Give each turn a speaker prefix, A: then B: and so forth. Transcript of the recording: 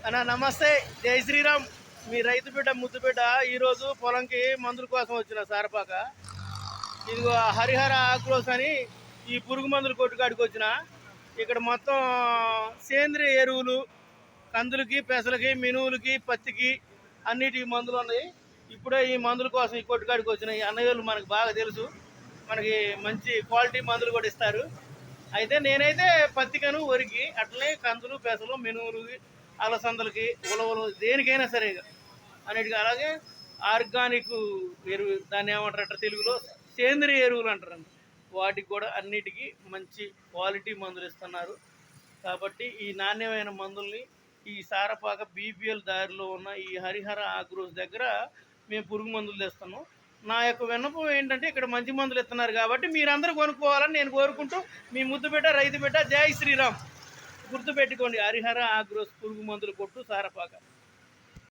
A: అన్న నమస్తే, జై శ్రీరామ్. మీ రైతు బిడ్డ ముద్దు బిడ్డ ఈరోజు పొలంకి మందుల కోసం వచ్చిన సారపాక. ఇదిగో హరిహర ఆక్రోస్ అని ఈ పురుగు మందుల కొట్టుకాడికి వచ్చిన. ఇక్కడ మొత్తం సేంద్రియ ఎరువులు కందులకి, పెసలకి, మినువులకి, పత్తికి అన్నిటికి మందులు ఉన్నాయి. ఇప్పుడే ఈ మందుల కోసం ఈ కొట్టుకాడికి వచ్చిన. ఈ అన్నయ్యలు మనకు బాగా తెలుసు, మనకి మంచి క్వాలిటీ మందులు కూడా ఇస్తారు. అయితే నేనైతే పత్తికను, వరికి, అట్లనే కందులు, పెసలు, మినువులు, అలసందలకి, ఉలవలు, దేనికైనా సరే అన్నిటికీ. అలాగే ఆర్గానిక్ ఎరువు, దాన్ని ఏమంటారంట తెలుగులో సేంద్రియ ఎరువులు అంటారండి. వాటికి కూడా అన్నిటికీ మంచి క్వాలిటీ మందులు ఇస్తున్నారు. కాబట్టి ఈ నాణ్యమైన మందుల్ని ఈ సారపాక బీపీఎల్ దారిలో ఉన్న ఈ హరిహర ఆగ్రోస్ దగ్గర మేము పురుగు మందులు తెస్తున్నాం. నా యొక్క విన్నపం ఏంటంటే, ఇక్కడ మంచి మందులు ఇస్తున్నారు కాబట్టి మీరందరూ కొనుక్కోవాలని నేను కోరుకుంటూ, మీ ముద్దు బిడ్డ, రైతు బిడ్డ, జై శ్రీరామ్. గుర్తుపెట్టుకోండి, హరిహర ఆగ్రోస్ పురుగు మందులు కొట్టు, సారపాక.